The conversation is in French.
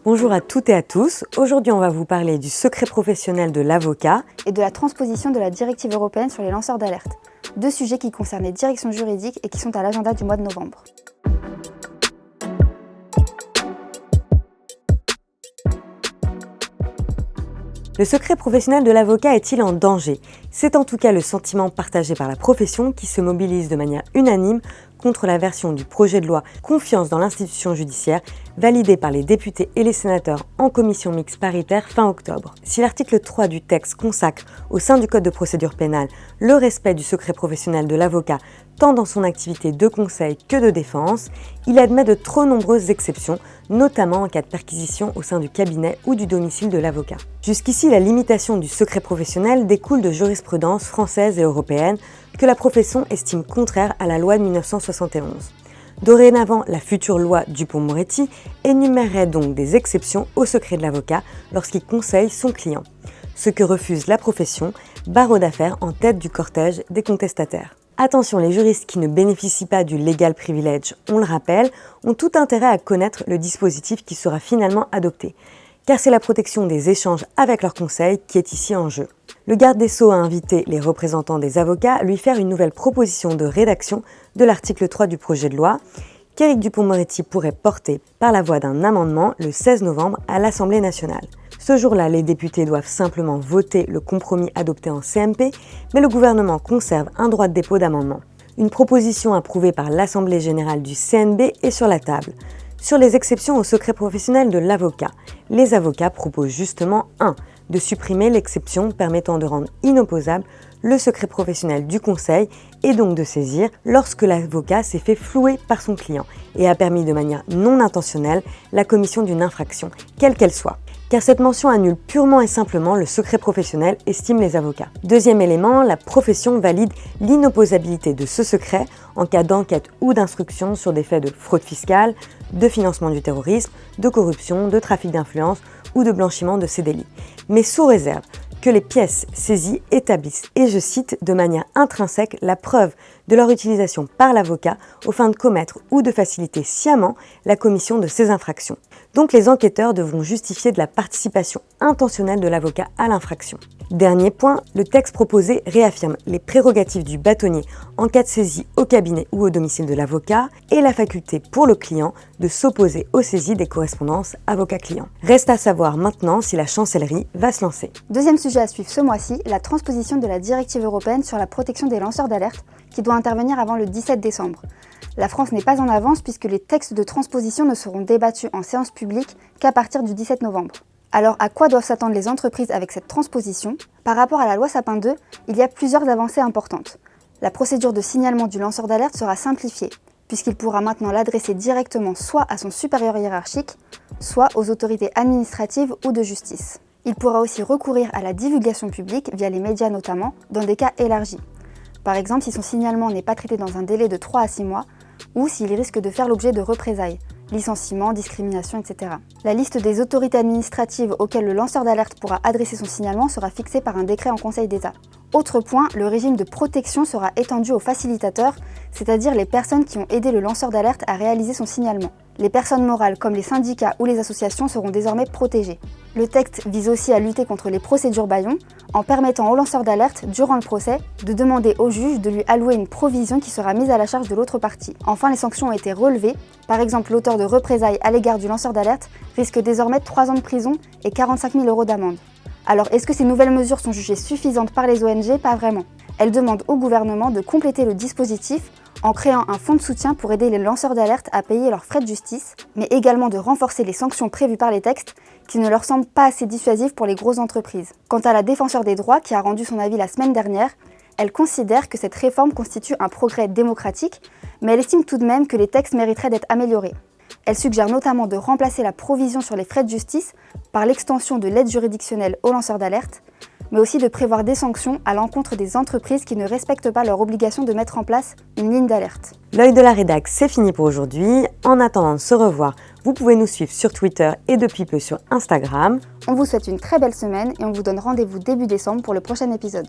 Bonjour à toutes et à tous. Aujourd'hui, on va vous parler du secret professionnel de l'avocat et de la transposition de la directive européenne sur les lanceurs d'alerte. Deux sujets qui concernent les directions juridiques et qui sont à l'agenda du mois de novembre. Le secret professionnel de l'avocat est-il en danger ? C'est en tout cas le sentiment partagé par la profession qui se mobilise de manière unanime contre la version du projet de loi Confiance dans l'institution judiciaire, validée par les députés et les sénateurs en commission mixte paritaire fin octobre. Si l'article 3 du texte consacre au sein du Code de procédure pénale le respect du secret professionnel de l'avocat tant dans son activité de conseil que de défense, il admet de trop nombreuses exceptions, notamment en cas de perquisition au sein du cabinet ou du domicile de l'avocat. Jusqu'ici, la limitation du secret professionnel découle de jurisprudence française et européenne que la profession estime contraire à la loi de 1971. Dorénavant, la future loi Dupond-Moretti énumérerait donc des exceptions au secret de l'avocat lorsqu'il conseille son client, ce que refuse la profession, barreau d'affaires en tête du cortège des contestataires. Attention, les juristes qui ne bénéficient pas du legal privilege, on le rappelle, ont tout intérêt à connaître le dispositif qui sera finalement adopté, car c'est la protection des échanges avec leurs conseils qui est ici en jeu. Le garde des Sceaux a invité les représentants des avocats à lui faire une nouvelle proposition de rédaction de l'article 3 du projet de loi, qu'Éric Dupond-Moretti pourrait porter par la voie d'un amendement le 16 novembre à l'Assemblée nationale. Ce jour-là, les députés doivent simplement voter le compromis adopté en CMP, mais le gouvernement conserve un droit de dépôt d'amendement. Une proposition approuvée par l'Assemblée générale du CNB est sur la table. Sur les exceptions au secret professionnel de l'avocat, les avocats proposent justement 1. De supprimer l'exception permettant de rendre inopposable le secret professionnel du conseil et donc de saisir lorsque l'avocat s'est fait flouer par son client et a permis de manière non intentionnelle la commission d'une infraction, quelle qu'elle soit. Car cette mention annule purement et simplement le secret professionnel, estiment les avocats. Deuxième élément, la profession valide l'inopposabilité de ce secret en cas d'enquête ou d'instruction sur des faits de fraude fiscale, de financement du terrorisme, de corruption, de trafic d'influence ou de blanchiment de ces délits. Mais sous réserve que les pièces saisies établissent, et je cite, de manière intrinsèque la preuve de leur utilisation par l'avocat aux fins de commettre ou de faciliter sciemment la commission de ces infractions. Donc les enquêteurs devront justifier de la participation intentionnelle de l'avocat à l'infraction. Dernier point, le texte proposé réaffirme les prérogatives du bâtonnier en cas de saisie au cabinet ou au domicile de l'avocat et la faculté pour le client de s'opposer aux saisies des correspondances avocat-client. Reste à savoir maintenant si la chancellerie va se lancer. Deuxième sujet à suivre ce mois-ci, la transposition de la directive européenne sur la protection des lanceurs d'alerte qui doit intervenir avant le 17 décembre. La France n'est pas en avance puisque les textes de transposition ne seront débattus en séance publique qu'à partir du 17 novembre. Alors à quoi doivent s'attendre les entreprises avec cette transposition ? Par rapport à la loi Sapin 2, il y a plusieurs avancées importantes. La procédure de signalement du lanceur d'alerte sera simplifiée, puisqu'il pourra maintenant l'adresser directement soit à son supérieur hiérarchique, soit aux autorités administratives ou de justice. Il pourra aussi recourir à la divulgation publique, via les médias notamment, dans des cas élargis. Par exemple, si son signalement n'est pas traité dans un délai de 3 à 6 mois, ou s'il risque de faire l'objet de représailles, licenciement, discrimination, etc. La liste des autorités administratives auxquelles le lanceur d'alerte pourra adresser son signalement sera fixée par un décret en Conseil d'État. Autre point, le régime de protection sera étendu aux facilitateurs, c'est-à-dire les personnes qui ont aidé le lanceur d'alerte à réaliser son signalement. Les personnes morales comme les syndicats ou les associations seront désormais protégées. Le texte vise aussi à lutter contre les procédures bâillons en permettant au lanceur d'alerte, durant le procès, de demander au juge de lui allouer une provision qui sera mise à la charge de l'autre partie. Enfin, les sanctions ont été relevées. Par exemple, l'auteur de représailles à l'égard du lanceur d'alerte risque désormais 3 ans de prison et 45 000 € d'amende. Alors, est-ce que ces nouvelles mesures sont jugées suffisantes par les ONG ? Pas vraiment. Elles demandent au gouvernement de compléter le dispositif en créant un fonds de soutien pour aider les lanceurs d'alerte à payer leurs frais de justice, mais également de renforcer les sanctions prévues par les textes qui ne leur semblent pas assez dissuasives pour les grosses entreprises. Quant à la défenseure des droits qui a rendu son avis la semaine dernière, elle considère que cette réforme constitue un progrès démocratique, mais elle estime tout de même que les textes mériteraient d'être améliorés. Elle suggère notamment de remplacer la provision sur les frais de justice par l'extension de l'aide juridictionnelle aux lanceurs d'alerte, mais aussi de prévoir des sanctions à l'encontre des entreprises qui ne respectent pas leur obligation de mettre en place une ligne d'alerte. L'œil de la rédac, c'est fini pour aujourd'hui. En attendant de se revoir, vous pouvez nous suivre sur Twitter et depuis peu sur Instagram. On vous souhaite une très belle semaine et on vous donne rendez-vous début décembre pour le prochain épisode.